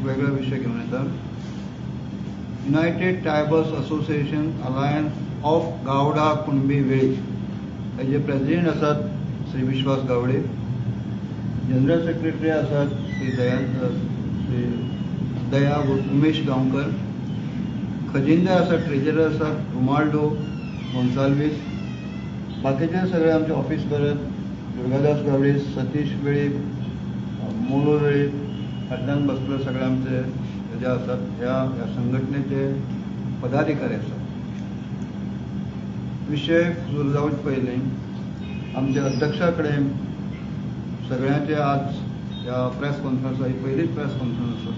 वेगळा विषय घेऊन येता. United tribals association alliance of गावडा कुणबी वेळी हेजे प्रेसिडेंट आसात श्री विश्वास गावडे, जनरल सेक्रेटरी आसात श्री दया उमेश गांवकर, खजिनदार आसात ट्रेजरर आसात रोमाल्डो गोन्साल्वीस, बाकीचे सगळे आमचे ऑफिसर दुर्गादास गावडे, सतीश वेळी, मोलो वेळी फाटल्यान बसले सगळे आमचे जे आसात ह्या संघटनेचे पदाधिकारी आसात. विषय सुरू जावचे पयलीं आमच्या अध्यक्षा कडेन सगळ्यांचे आज ह्या प्रेस कॉन्फरन्स ही पहिलीच प्रेस कॉन्फरन्स आसा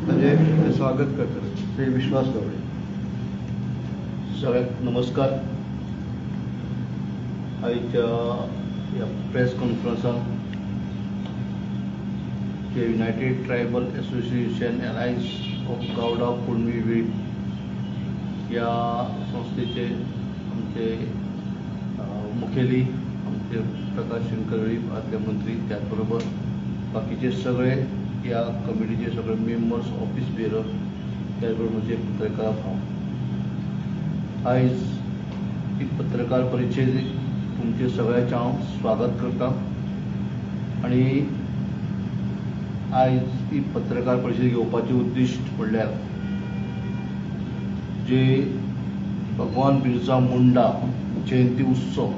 ताजे स्वागत करतात. श्री विश्वास गावडे. सगळ्यांक नमस्कार. आयच्या ह्या प्रेस कॉन्फरन्साक जे United tribal association alliance of गावडा कुणबी वेळी ह्या संस्थेचे आमचे मुखेली आमचे प्रकाश शंकरळी आदले मंत्री, त्याचबरोबर बाकीचे सगळे ह्या कमिटीचे सगळे मेंबर्स, ऑफिस बेरर, त्याचबरोबर म्हणजे पत्रकार भाव. आयज ही पत्रकार परिशदेक तुमचे सगळ्यांचे हांव स्वागत करता. आणि आयज ही पत्रकार परिशद घेवपाचें उद्दिश्ट म्हणल्यार जे भगवान बिरसा मुंडा जयंती उत्सव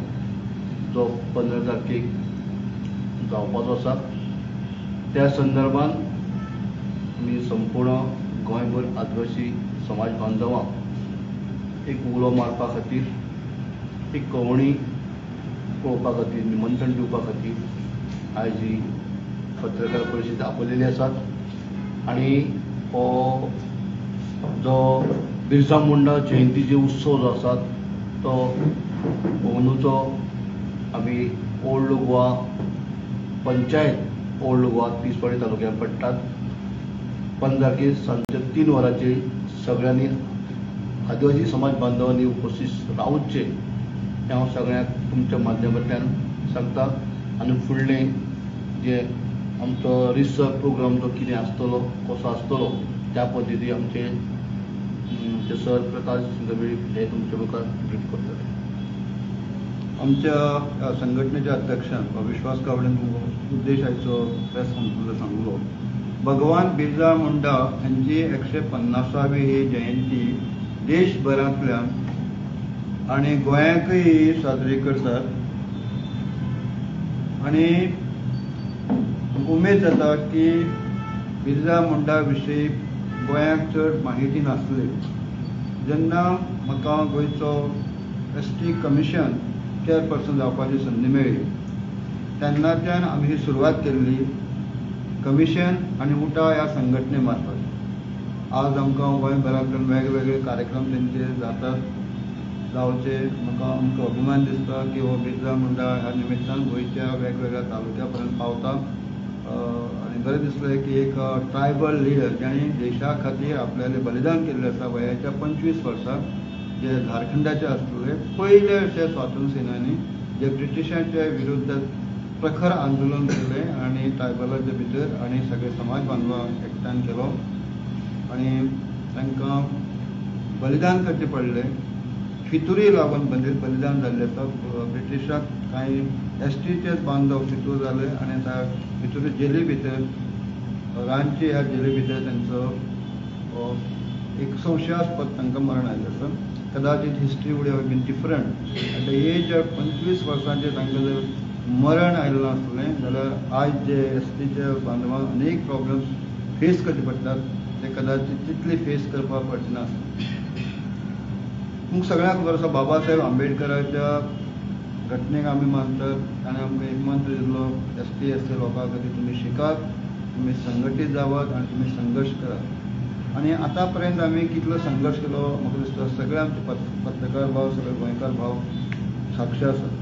जो 15 तारखेक जावपाचो आसा त्या संदर्भात आमी संपूर्ण गोंयभर आदिवासी समाज बांधवांक एक उलो मारपा खातीर, एक कवणी पळोवपा खातीर, निमंत्रण दिवपा खातीर आयज ही पत्रकार परिशद आपयलेली आसात. आणि हो जो बिरसा मुंडा जयंतीचे उत्सव जो आसा तो अंदूचो आमी ओल्ड गोवा पंचायत ओल्ड गोवा तिसवाडी तालुक्यांत पडटात. 15 तारखेक सांजचे 3 वरांचेर सगळ्यांनी आदिवासी समाज बांधवांनी उपस्थित रावचे हें हांव सगळ्यांक तुमच्या माध्यमांतल्यान सांगता. आनी फुडलें जे आमचो रिसर्च प्रोग्राम जो कितें आसतलो, कसो आसतलो, त्या पद्दती आमचे सर प्रकाश शंकरळी हे तुमचे मुखार ब्रीफ करतले. आमच्या संघटनेच्या अध्यक्षान विश्वास गावडेन उद्देश आयचो प्रेस कॉन्फरन्स सांगलो. भगवान बिरसा मुंडा हांची 150वी ही जयंती देशभरांतल्यान आनी गोंयांकय साजरी करतात. आनी उमेद जाता की बिरसा मुंडा विशीं गोंयांक चड म्हायती नासली. जेन्ना म्हाका गोंयचो ST कमिशन चेअरपर्सन जावपाची संदी मेळ्ळी तेन्नाच्यान आमी ही सुरवात केल्ली कमिशन आनी उठा ह्या संघटने मार्फत. आज आमकां गोंयभरांतल्यान वेगवेगळे कार्यक्रम तेंचे जावचे म्हाका आमकां अभिमान दिसता की हो बिरसा मुंडा ह्या निमित्तान गोंयच्या वेगवेगळ्या तालुक्या पर्यंत पावता. आनी बरें दिसलें की एक ट्रायबल लिडर जाणी देशा खातीर आपल्यालें बलिदान केल्लें आसा. वयाच्या 25 वर्सां जे झारखंडाचे आसले पयले अशे स्वातंत्र्य सेनानी जे ब्रिटिशांच्या विरुद्ध प्रखर आंदोलन केलें आनी ट्रायबलाच्या भितर आनी सगळे समाज बांधवांक एकठांय केलो आनी तांकां बलिदान करचें पडलें. फितुरी लागून बलिदान जाल्लें आसा. ब्रिटिशाक कांय STचेच बांदव फितूर जाले आनी त्या फितुरी जेली भितर रांची ह्या जेली भितर तांचो एक संशयास्पद तांकां मरण आयिल्लें आसा. कदाचित history would have been different. At the age of 25 वर्सांचेर तांकां जर मरण आयिल्लें नासलें जाल्यार आयज जे STचे बांदवांक अनेक प्रॉब्लम्स फेस करचे पडटात ते कदाचित तितले फेस करपाक पडचे नासले. तुमकां सगळ्यांक खबर आसा बाबा साहेब आंबेडकराच्या घटनेक आमी मानतात. ताणें आमकां एक मंत्र दिल्लो ST SC लोकां खातीर तुमी शिकात, तुमी संघटीत जावात आनी तुमी संघर्श करात. आनी आतां पर्यंत आमी कितलो संघर्श केलो म्हाका दिसता सगळे आमचे पत्रकार भाव, सगळे गोंयकार भाव साक्षी आसात.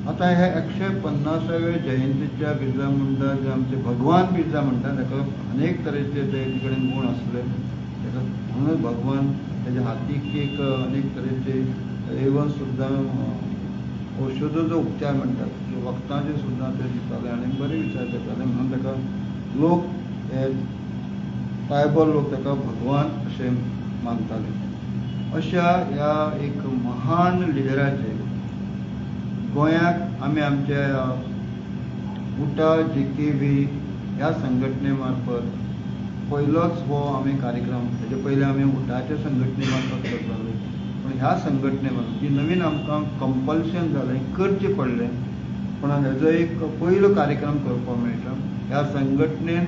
आतां हे 150वे जयंतीच्या बिरसा मुंडा जे आमचे भगवान बिरसा म्हणटा ताका अनेक तरेचे ते कडेन गूण आसले. ताका म्हणून भगवान तेज्या हातीक एक अनेक तरेचे एवन सुद्दां औषधाचो उपचार म्हणटात वखदांचे सुद्दां ते दिताले आनी बरे विचार करताले. म्हणून ताका लोक हे ट्रायबल लोक ताका भगवान अशें मानताले. अशा ह्या एक महान लिडराचे गोंयाक आमी आमच्या उटा JKV ह्या संघटने मार्फत पयलोच हो आमी कार्यक्रम, हेजे पयलीं आमी उटाच्या संघटने मार्फत करताले, पूण ह्या संघटने मार्फत जी नवीन आमकां कंपल्शन जालें, करचें पडलें, पूण हेजो एक पयलो कार्यक्रम करपाक मेळटा. ह्या संघटनेन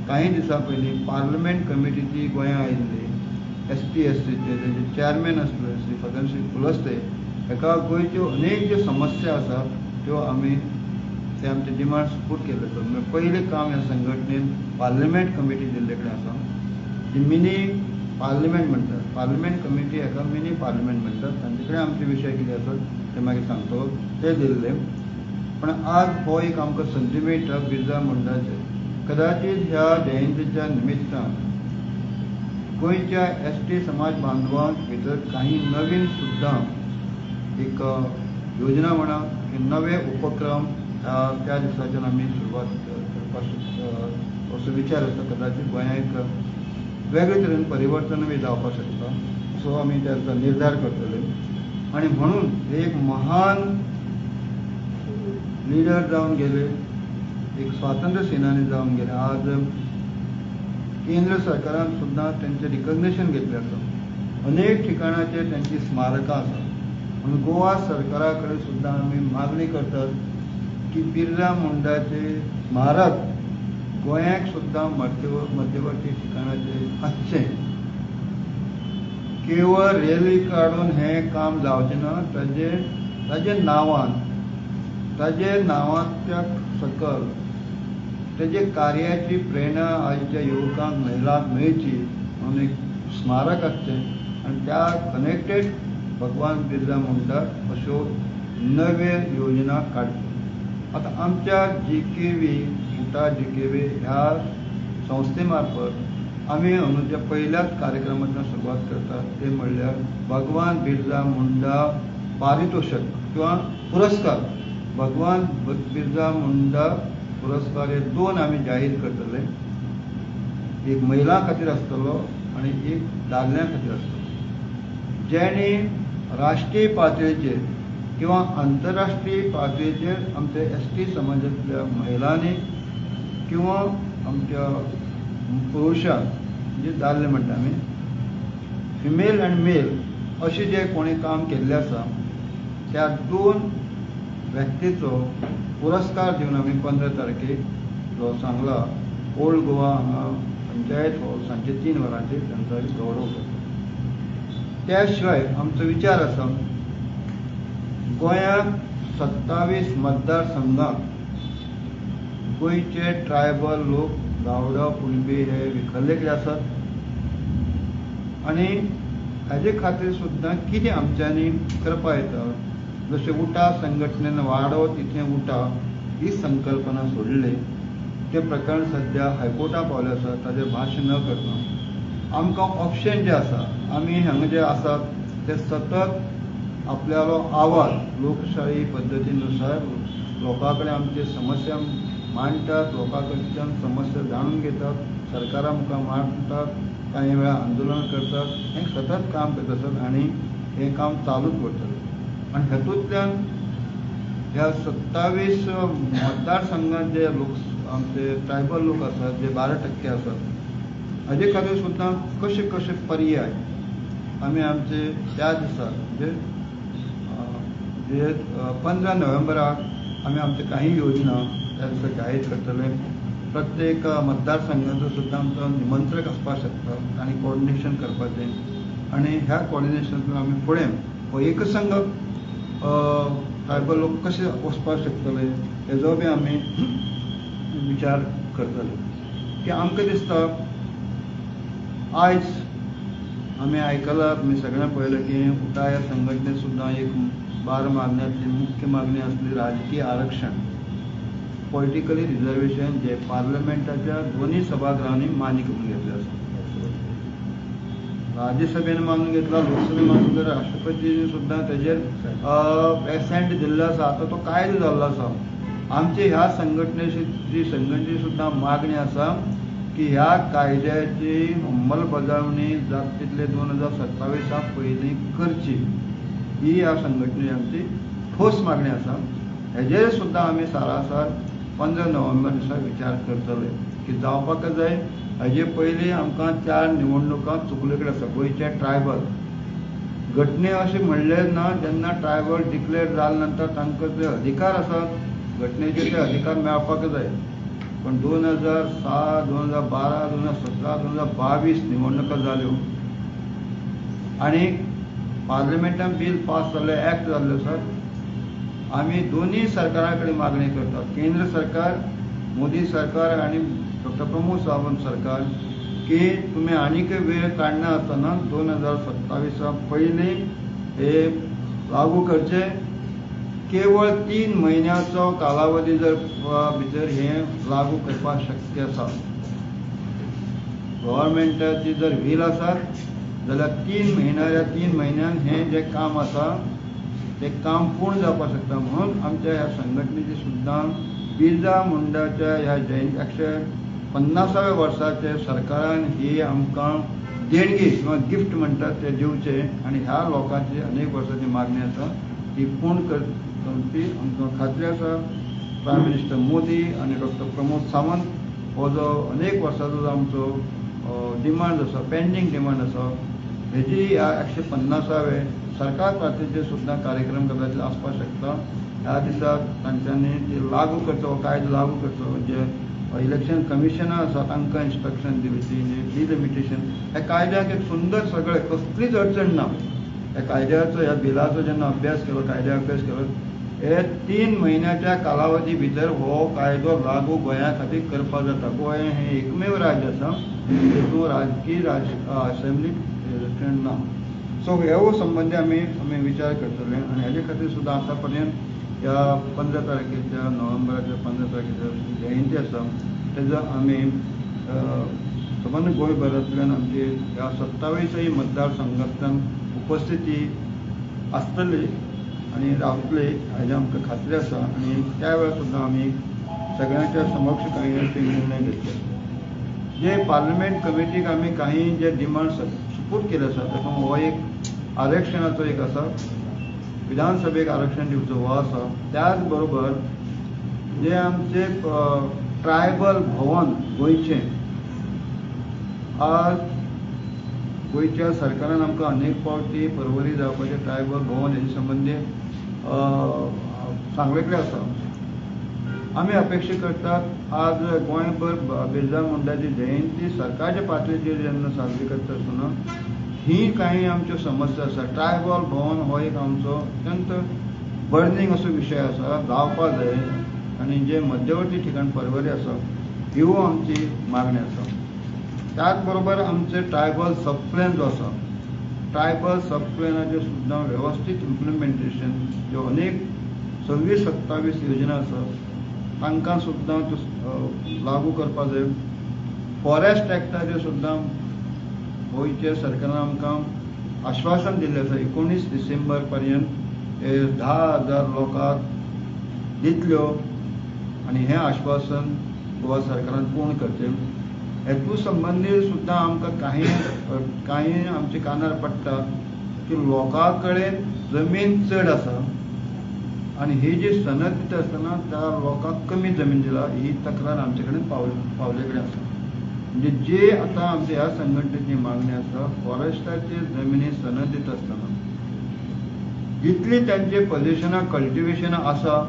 काही दिसां पयलीं पार्लमेंट कमिटीची गोंयां आयिल्ली ST-SCचे तेजे चेअरमॅन आसले श्री फदनसिंग कुलस्ते, हेका गोंयच्यो अनेक ज्यो समस्या आसात त्यो आमी ते आमचे डिमांड्स पूट केले. म्हणजे पयलें काम ह्या संघटनेन पार्लमेंट कमिटी दिल्ले कडेन आसा, जी मिनी पार्लमेंट म्हणटात. पार्लमेंट कमिटी हेका मिनी पार्लमेंट म्हणटात. तांचे कडेन आमचे विशय कितें आसात ते मागीर सांगतलो, ते दिल्ले. पण आज हो एक आमकां संदी मेळटा बिरसा मुंडाचे. कदाचित ह्या जयंतीच्या निमित्तान गोंयच्या ST समाज बांधवांक भितर काही नवीन सुद्दां एक योजना म्हणा की नवे उपक्रम त्या दिसाच्यान आमी सुरवात करपाक असो विचार आसा. कदाचित गोंयांत एक वेगळे तरेन परिवर्तन बी जावपाक शकता, असो आमी त्याचा निर्धार करतले. आणि म्हणून एक महान लिडर जावन गेले, एक स्वातंत्र्य सेनानी जावन गेले. आज केंद्र सरकारान सुद्दां त्यांचे रिकग्नेशन घेतले आसा. अनेक ठिकाणाचेर त्यांची स्मारकां आसा. म्हणून गोवा सरकारा कडेन सुद्दां आमी मागणी करतात की बिरसा मुंडाचे स्मारक गोंयाक सुद्दां मध्यवर्ती ठिकाणाचेर आसचें. केवळ रेली काडून हें काम जावचें ना, ताजे नांवान, ताजे नांवाच्या सकल तेजे कार्याची प्रेरणा आयच्या युवकांक महिलांक मेळची म्हणून एक स्मारक आसचें आणि त्या कनेक्टेड भगवान बिरसा मुंडा अश्यो नव्यो योजना काडच्यो. आतां आमच्या JKV उटा JKV ह्या संस्थे मार्फत आमी हांगाच्या पयल्याच कार्यक्रमांतल्यान सुरवात करतात. ते म्हणल्यार भगवान बिरसा मुंडा पारितोषक किंवा पुरस्कार. भगवान बिरसा मुंडा पुरस्कार हे 2 आमी जाहीर करतले. एक महिलां खातीर आसतलो आणि एक दादल्यां खातीर आसतलो. जेणे राष्ट्रीय पातळीचेर किंवा आंतरराष्ट्रीय पातळीचेर आमच्या ST समाजांतल्या महिलांनी किंवा आमच्या पुरुषांक, म्हणजे दादले म्हणटा आमी, फिमेल अँड मेल अशें जे कोणी काम केल्लें आसा त्या 2 व्यक्तीचो पुरस्कार दिवन आमी 15 तारखेक जो सांगला ओल्ड गोवा हांगा पंचायत हॉल सांजे 3 वरांचेर तांचो गौरव करता. त्या शिवाय आमचो विचार आसा गोंयांत 27 मतदारसंघांत गोंयचे ट्रायबल लोक गावडा कुणबी हे विखरलेले आसात आणि हाजे खातीर सुद्दां कितें आमच्यांनी करपा येता. जशें उटा संघटनेन वाडो तितलें उटा ही संकल्पना सोडली. ते प्रकरण सध्या हायकोर्टाक पावलें आसा. ताजेर भाश्य न करता आमकां ऑप्शन जे आसा, आमी हांगा जे आसात ते सतत आपल्यालो आवाज लोकशाही पद्दतीनुसार लोकां कडेन आमचे समस्या मांडटात, लोकां कडच्यान समस्या जाणून घेतात, सरकारा मुखार मांडटात, काही वेळा आंदोलन करतात. हें सतत काम करता आसात आणि हें काम चालूच उरतलें. आणि हेतूंतल्यान ह्या 27 मतदारसंघात जे लोक आमचे ट्रायबल लोक आसात, जे 12% आसात, हाजे खातीर सुद्दां कशे कशे पर्याय आमी आमचे त्या दिसा म्हणजे 15 नोव्हेंबराक आमी आमचे काही योजना त्या दिसा जाहीर करतले. प्रत्येक मतदारसंघाचो सुद्दां आमचो निमंत्रक आसपाक शकता आनी कोऑर्डिनेशन करपाचें. आनी ह्या कोऑर्डिनेशनांतल्यान आमी फुडें हो एकसंघ ट्रायबल लोक कशे वचपाक शकतले हेजो बी आमी विचार करतले. की आमकां दिसता आयज आमी आयकलां, तुमी सगळ्यांनी पळयलें की उटा ह्या संघटनेन सुद्दां एक 12 मागण्यांतली मुख्य मागणी आसली राजकीय आरक्षण, पॉलिटिकली रिजर्वेशन, जे पार्लमेंटाच्या दोन्ही सभागृहांनी मान्य करून घेतले आसा. राज्यसभेन मानून घेतला, लोकसभेन मानून घेतला, राष्ट्रपतीने सुद्दां तेजेर एसेंट दिल्लो आसा. आतां तो कायदो जाल्लो आसा. आमचे ह्या संघटनेची सुद्दां मागणी आसा की ह्या कायद्याची अंमलबजावणी जाता तितले 2027 पयलीं करची ही ह्या संघटनेची आमची ठोस मागणी आसा. हेजेर सुद्दां आमी सारासार 15 नोव्हेंबर दिसा विचार करतले की जावपाक जाय. हेजे पयलीं आमकां 4 निवडणुका चुकले कडेन आसा. गोंयचे ट्रायबल घटने अशें म्हणलें ना, जेन्ना ट्रायबल डिक्लेअर जाले नंतर तांकां ते अधिकार आसात, घटनेचे ते अधिकार मेळपाक जाय. पण 2007, 2012, 2017, 2022 निवडणुका जाल्यो आनी पार्लिमेंटान बिल पास जाल्ले, एक्ट जाल्ले आसात. आमी दोन्ही सरकारां कडेन मागणी करतात, केंद्र सरकार, मोदी सरकार आनी डॉ. प्रमोद सावंत सरकार, की तुमी आनीक वेळ काडना आसतना 2027 पयलीं हे लागू करचे. केवळ 3 म्हयन्याचो कालावधी जर भितर हे लागू करपाक शक्य आसा. गव्हर्मेंटाची जर व्हील आसात जाल्यार 3 म्हयन्यान हे जे काम आसा ते काम पूर्ण जावपाक शकता. म्हणून आमच्या ह्या संघटनेची सुद्दां बिरसा मुंडाच्या ह्या जयंती 150व्या वर्साचे सरकारान ही आमकां देणगी किंवा गिफ्ट म्हणटात ते दिवचे आनी ह्या लोकांची अनेक वर्सांची मागणी आसा ती पूर्ण करची आमकां खात्री आसा. प्रायम मिनिस्टर मोदी आनी डॉ. प्रमोद सावंत हो जो अनेक वर्सांचो आमचो डिमांड आसा, पेंडींग डिमांड आसा, हेजी ह्या 150वे सरकार पातळीचेर सुद्दां कार्यक्रम करपाचे आसपाक शकता. ह्या दिसा तांच्यांनी ते लागू करचो, कायदो लागू करचो. जे इलेक्शन कमिशनर आसा तांकां इन्स्ट्रक्शन दिवची, डिलिमिटेशन. ह्या कायद्याक एक सुंदर सगळे कसलीच अडचण ना. ह्या कायद्याचो, ह्या बिलाचो जेन्ना अभ्यास केलो, कायद्या अभ्यास केलो, हे 3 म्हयन्याच्या कालावधी भितर हो कायदो लागू गोंया खातीर करपाक जाता. गोंय हें एकमेव राज्य आसा जेतून राजकीय असेंब्ली ना. सो ह्या संबंधी आमी विचार करतले आनी हेजे खातीर सुद्दां आतां पर्यंत ह्या 15 तारखेच्या नोव्हेंबराच्या 15 तारखेच्या जयंती आसा तेजो आमी संबंद गोंयभरांतल्यान आमची ह्या 27 मतदारसंघांतल्यान उपस्थिती आसतली आनी रावतली हेजी आमकां खात्री आसा. आनी त्या वेळार सुद्दां आमी सगळ्यांच्या समक्ष काही निर्णय घेतले. जे पार्लिमेंट कमिटीक आमी काही जे डिमांड सुपूर्द केले आसा तातूंत हो एक आरक्षणाचो एक आसा, विधानसभेक आरक्षण दिवचो हो आसा. त्याच बरोबर जे आमचे ट्रायबल भवन गोंयचें आज गोंयच्या सरकारान आमकां अनेक फावटी परवरी जावपाचें ट्रायबल भवन हेजे संबंदी सांगलेले आसा. आमी अपेक्षा करतात आज गोंयभर बिरसा मुंडाची जयंती सरकारच्या पातळीचेर जेन्ना साजरी करता आसतना ही काही आमच्यो समस्या आसा. ट्रायबल भवन हो एक आमचो अत्यंत बर्निंग असो विशय आसा, जावपाक जाय. आनी जे मध्यवर्ती ठिकाण परवरी आसा ह्यो आमची मागणी आसा. त्याच बरोबर आमचे ट्रायबल सबप्लॅन जो आसा, ट्रायबल सबप्लॅनाचें सुद्दां वेवस्थीत इम्प्लिमेंटेशन, ज्यो अनेक 26-27 योजना आसात तांकां सुद्दां लागू करपाक जाय. फॉरेस्ट एक्टाचेर सुद्दां गोंयच्या सरकारान आमकां आश्वासन दिल्लें आसा 19 डिसेंबर पर्यंत 10,000 लोकांक दितल्यो आनी हें आश्वासन गोवा सरकारान पूर्ण करचें. हेतू संबंदी सुद्दां आमकां काही आमचे कानार पडटा की लोकां कडेन जमीन चड आसा आनी ही जी सनद दिता आसतना त्या लोकांक कमी जमीन दिला, ही तक्रार आमचे कडेन पावले कडेन आसा. म्हणजे जे आतां आमच्या ह्या संघटनेची मागणी आसा, फॉरेस्टाचे जमिनी सनद दिता आसतना जितली त्यांचे पोजिशनां कल्टिवेशनां आसा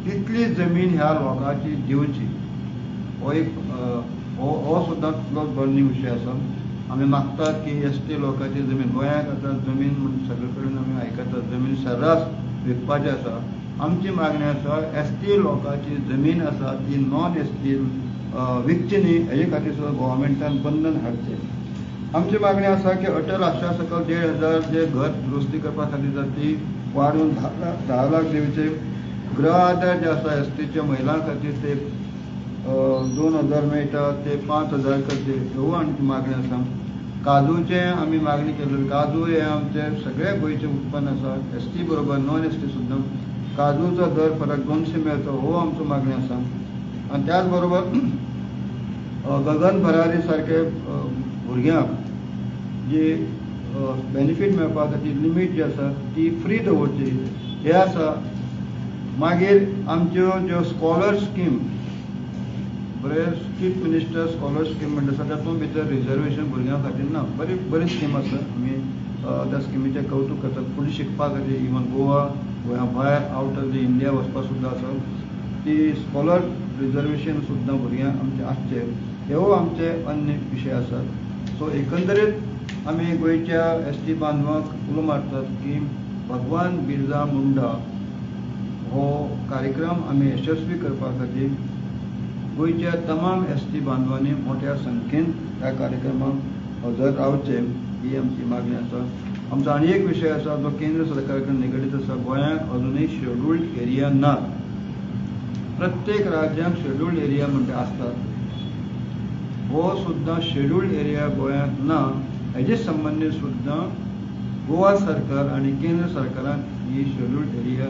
तितली जमीन ह्या लोकांची दिवची. हो एक हो सुद्दां तितलोच बर्निंग विशय आसा. आमी मागतात की ST लोकांची जमीन, गोंयांत आतां जमीन म्हणून सगळे कडेन आमी आयकतात जमीन सर्रास विकपाची आसा. आमची मागणी आसा ST लोकांची जमीन आसा ती नॉन ST विकची न्ही, हेजे खातीर सुद्दां गोव्हर्मेंटान बंधन हाडचें. आमची मागणी आसा की अटल आशा सकल 1,500 जे घर दुरुस्ती करपा खातीर जाता ती वाडून 10 लाख दिवचे. गृह आधार जे आसा STच्या महिलां खातीर ते 2,000 मेळटा ते 5,000 करचे, ह्यो आमची मागणी आसा. काजूचे आमी मागणी केल्ली. काजू हे आमचे सगळे गोंयचे उत्पन्न आसा, ST बरोबर नॉन ST सुद्दां. काजूचो दर फरक 200 मेळचो हो आमचो मागणी आसा. आनी त्याच बरोबर गगन भरारी सारखे भुरग्यांक जी बेनिफीट मेळपा खातीर लिमीट जी आसा ती फ्री दवरची हे आसा. मागीर आमच्यो ज्यो स्कॉलर स्कीम बरे चीफ मिनिस्टर स्कॉलर स्कीम म्हणटा आसा तातूंत भितर रिजर्वेशन भुरग्यां खातीर ना. बरी स्कीम आसा. आमी त्या स्किमीचें कौतूक करतात. फुडें शिकपा खातीर इवन गोंया भायर आवट ऑफ द इंडिया वचपा सुद्दां आसा. ती स्कॉलर रिजर्वेशन सुद्दां भुरग्यांक आमचे आसचे हेवो आमचे अन्य विशय आसात. सो एकंदरीत आमी गोंयच्या एसटी बांधवांक उलो मारतात की भगवान बिरसा मुंडा हो कार्यक्रम आमी यशस्वी करपा खातीर गोंयच्या तमाम एसटी बांधवांनी मोठ्या संख्येन ह्या कार्यक्रमाक हजर रावचे ही आमची मागणी आसा. आमचो आनी एक विशय आसा जो केंद्र सरकारा कडेन निगडीत आसा. गोंयांक अजुनूय शेड्युल्ड एरिया ना. प्रत्येक राज्यांक शेड्युल्ड एरिया म्हणटा आसतात. हो सुद्दां शेड्युल्ड एरिया गोंयांत ना. हेजे संबंदीत सुद्दां गोवा सरकार आनी केंद्र सरकारान ही शेड्युल्ड एरिया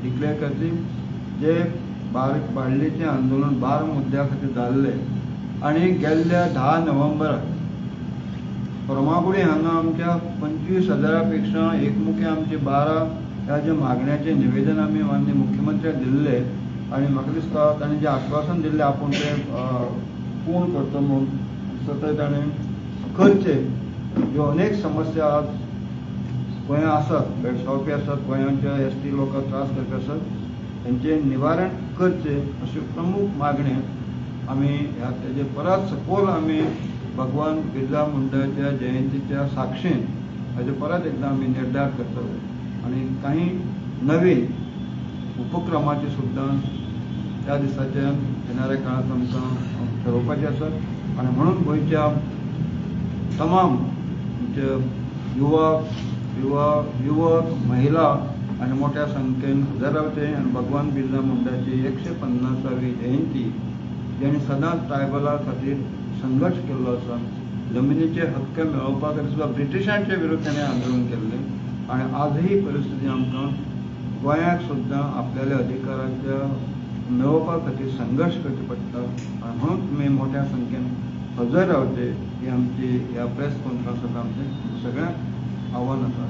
डिक्लेअर करची. जे बाळ्ळेचें आंदोलन 12 मुद्द्या खातीर जाल्लें आनी गेल्ल्या 10 नोव्हेंबराक फर्मागुडी हांगा आमच्या 25,000 पेक्षा एकमुखे आमचे 12 ह्या ज्या मागण्याचें निवेदन आमी माननीय मुख्यमंत्र्याक दिल्ले आनी म्हाका दिसता ताणें जें आश्वासन दिल्लें आपूण तें पूर्ण करता म्हणून सतत ताणें करचे. ज्यो अनेक समस्या आज गोंयांत आसात भेडसावपी आसात गोंयांच्या एसटी लोकांक त्रास करपी आसात तांचें निवारण करचें अश्यो प्रमुख मागण्यो आमी ह्या तेजे परत सपोल आमी भगवान बिरसा मुंडाच्या जयंतीच्या साक्षीन हाजे परत एकदां आमी निर्धार करतले आनी काही नवीन उपक्रमाची सुद्दां त्या दिसाच्या येणाऱ्या काळांत आमकां ठरोवपाचें आसा. आनी म्हणून गोंयच्या तमाम युवक महिला आनी मोठ्या संख्येन हजर रावचे आनी भगवान बिरसा मुंडाची 150वी जयंती जेणे सदांच ट्रायबला खातीर संघर्श केल्लो आसा. जमनीचे हक्क मेळोवपा खातीर सुद्दां ब्रिटिशांचे विरुद्ध ताणें आंदोलन केल्लें आनी आजही परिस्थिती आमकां गोंयांक सुद्दां आपल्याल्या अधिकाराच्या मेळोवपा खातीर संघर्श करचे पडटा. आनी म्हणून तुमी मोठ्या संख्येन हजर रावचे ही आमची ह्या प्रेस कॉन्फरन्सांत आमचें सगळ्यांक आव्हान आसा.